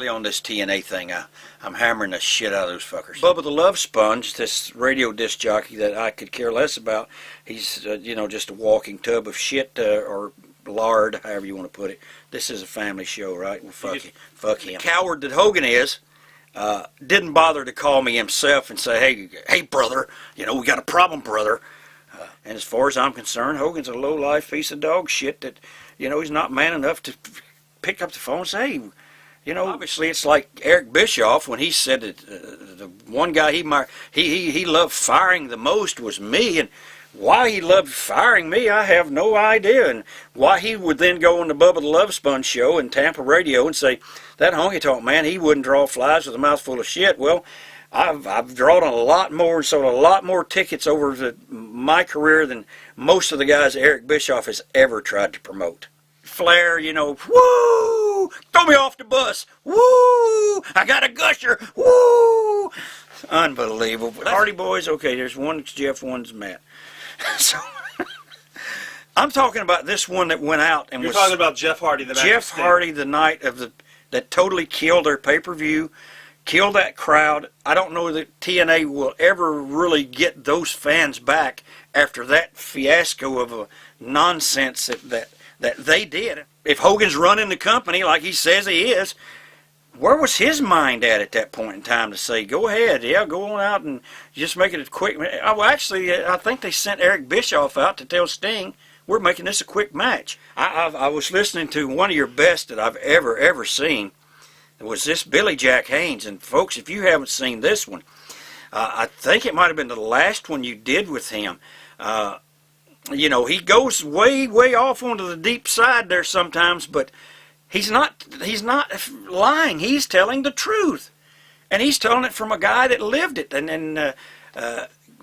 really on this TNA thing. I'm hammering the shit out of those fuckers. Bubba the Love Sponge, this radio disc jockey that I could care less about, he's, just a walking tub of shit or lard, however you want to put it. This is a family show, right? Well, fuck him. The coward that Hogan is, didn't bother to call me himself and say, hey, brother, we got a problem, brother. And as far as I'm concerned, Hogan's a low-life piece of dog shit that, he's not man enough to pick up the phone and say, obviously it's like Eric Bischoff when he said that the one guy he loved firing the most was me, and why he loved firing me, I have no idea, and why he would then go on the Bubba the Love Sponge show in Tampa radio and say, that Honky Tonk man, he wouldn't draw flies with a mouthful of shit. Well, I've drawn a lot more and sold a lot more tickets over my career than most of the guys Eric Bischoff has ever tried to promote. Flair, woo! Throw me off the bus, woo! I got a gusher, woo! Unbelievable. But Hardy Boys, okay, there's one's Jeff, one's Matt. So I'm talking about this one that went out and You're talking about Jeff Hardy, the Jeff Hardy, the night of that totally killed their pay-per-view, killed that crowd. I don't know that TNA will ever really get those fans back after that fiasco of a nonsense that they did. If Hogan's running the company like he says he is, where was his mind at that point in time to say, go ahead, go on out and just make it a quick... Well, actually, I think they sent Eric Bischoff out to tell Sting, we're making this a quick match. I was listening to one of your best that I've ever seen. It was this Billy Jack Haynes. And folks, if you haven't seen this one, I think it might have been the last one you did with him. He goes way off onto the deep side there sometimes, but he's not lying. He's telling the truth, and he's telling it from a guy that lived it. And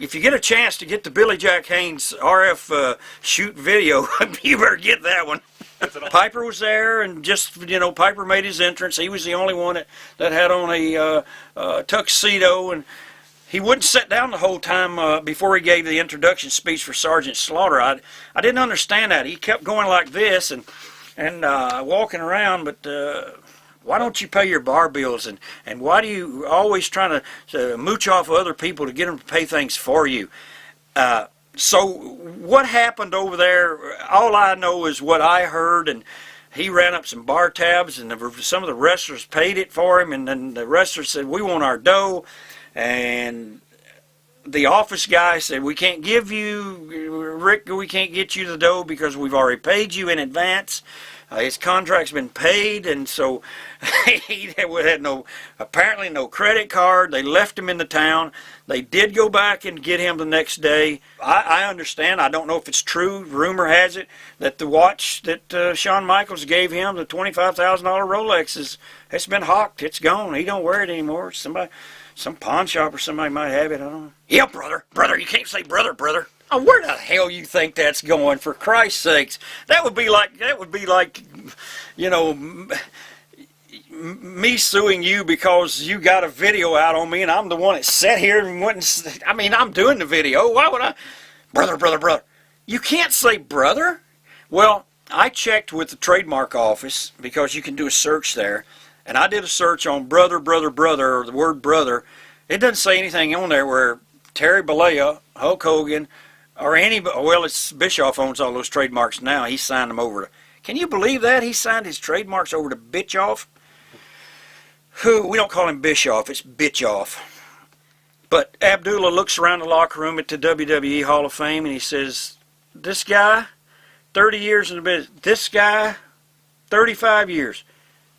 if you get a chance to get the Billy Jack Haynes RF shoot video, you better get that one. Piper was there, and just Piper made his entrance. He was the only one that had on a tuxedo, and he wouldn't sit down the whole time before he gave the introduction speech for Sergeant Slaughter. I didn't understand that. He kept going like this and walking around, but why don't you pay your bar bills, and why do you always trying to mooch off of other people to get them to pay things for you? So what happened over there, all I know is what I heard, and he ran up some bar tabs, and some of the wrestlers paid it for him, and then the wrestlers said, we want our dough, and the office guy said, we can't give you, Rick, we can't get you the dough because we've already paid you in advance. His contract's been paid, and so he had apparently no credit card. They left him in the town. They did go back and get him the next day. I understand. I don't know if it's true. Rumor has it that the watch that Shawn Michaels gave him, the $25,000 Rolex, it's been hawked. It's gone. He don't wear it anymore. Some pawn shop or somebody might have it. I don't know. Yeah, brother. You can't say brother. Oh, where the hell you think that's going, for Christ's sakes? That would be like, me suing you because you got a video out on me and I'm the one that sat here and wouldn't, I'm doing the video. Why would I? Brother. You can't say brother. Well, I checked with the trademark office because you can do a search there, and I did a search on brother, or the word brother. It doesn't say anything on there where Terry Bollea, Hulk Hogan, or anybody. Well, it's Bischoff owns all those trademarks now. He signed them over to. Can you believe that? He signed his trademarks over to Bischoff. Who, we don't call him Bischoff, it's Bischoff. But Abdullah looks around the locker room at the WWE Hall of Fame and he says, this guy, 30 years in the business. This guy, 35 years.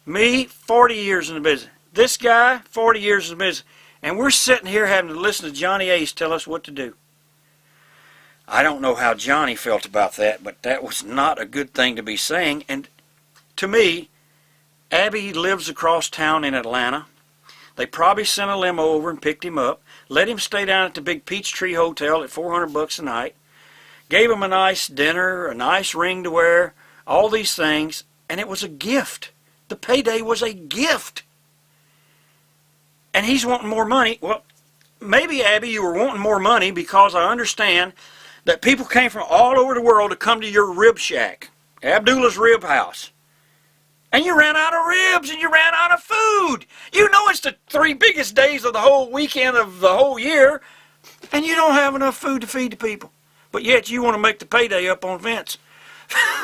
Me, 40 years in the business. This guy, 40 years in the business. And we're sitting here having to listen to Johnny Ace tell us what to do. I don't know how Johnny felt about that, but that was not a good thing to be saying. And to me, Abby lives across town in Atlanta. They probably sent a limo over and picked him up, let him stay down at the big Peachtree Hotel at $400 a night, gave him a nice dinner, a nice ring to wear, all these things, and it was a gift. The payday was a gift. And he's wanting more money. Well, maybe, Abby, you were wanting more money because I understand that people came from all over the world to come to your rib shack, Abdullah's Rib House. And you ran out of ribs and you ran out of food. food. You know it's the 3 biggest days of the whole weekend of the whole year, and you don't have enough food to feed the people. But yet you want to make the payday up on Vince.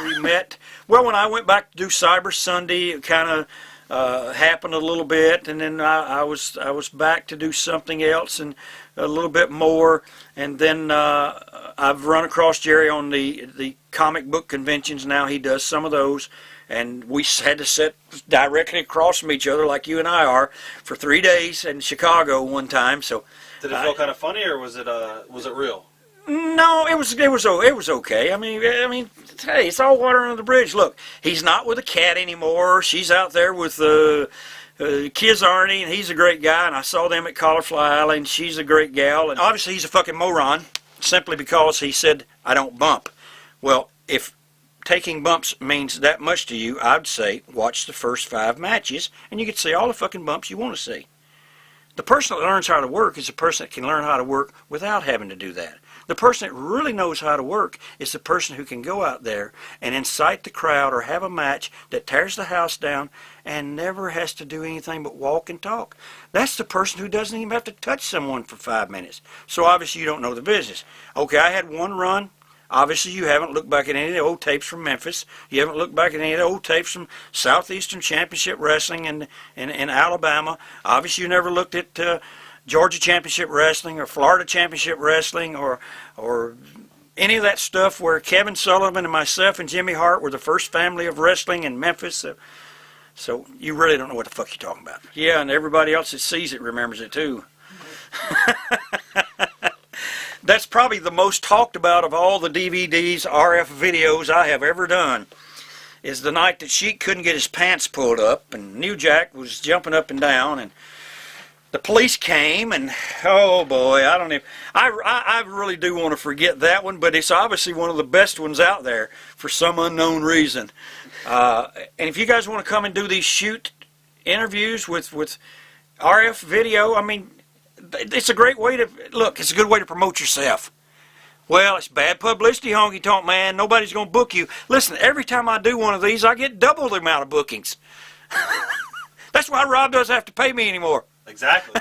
We met. Well, when I went back to do Cyber Sunday, it kind of happened a little bit, and then I was back to do something else and a little bit more, and then I've run across Jerry on the comic book conventions. Now he does some of those, and we had to sit directly across from each other like you and I are for 3 days in Chicago one time. So did it feel kind of funny, or was it real? No, it was okay. I mean, hey, it's all water under the bridge. Look, he's not with a cat anymore. She's out there with Kiz Arnie, and he's a great guy. And I saw them at Cauliflower Alley, and she's a great gal. And obviously, he's a fucking moron, simply because he said I don't bump. Well, if taking bumps means that much to you, I'd say watch the first 5 matches, and you can see all the fucking bumps you want to see. The person that learns how to work is the person that can learn how to work without having to do that. The person that really knows how to work is the person who can go out there and incite the crowd or have a match that tears the house down and never has to do anything but walk and talk. That's the person who doesn't even have to touch someone for 5 minutes. So obviously you don't know the business. Okay, I had one run. Obviously you haven't looked back at any of the old tapes from Memphis. You haven't looked back at any of the old tapes from Southeastern Championship Wrestling in Alabama. Obviously you never looked at Georgia Championship Wrestling or Florida Championship Wrestling or any of that stuff where Kevin Sullivan and myself and Jimmy Hart were the first family of wrestling in Memphis. So you really don't know what the fuck you're talking about. Yeah, and everybody else that sees it remembers it too. That's probably the most talked about of all the DVDs, RF videos I have ever done, is the night that Sheik couldn't get his pants pulled up and New Jack was jumping up and down, and the police came, and oh boy, I don't even, I really do want to forget that one, but it's obviously one of the best ones out there for some unknown reason. And if you guys want to come and do these shoot interviews with RF video, I mean, it's a great way to, look, it's a good way to promote yourself. Well, it's bad publicity, Honky Tonk man. Nobody's going to book you. Listen, every time I do one of these, I get double the amount of bookings. That's why Rob doesn't have to pay me anymore. Exactly.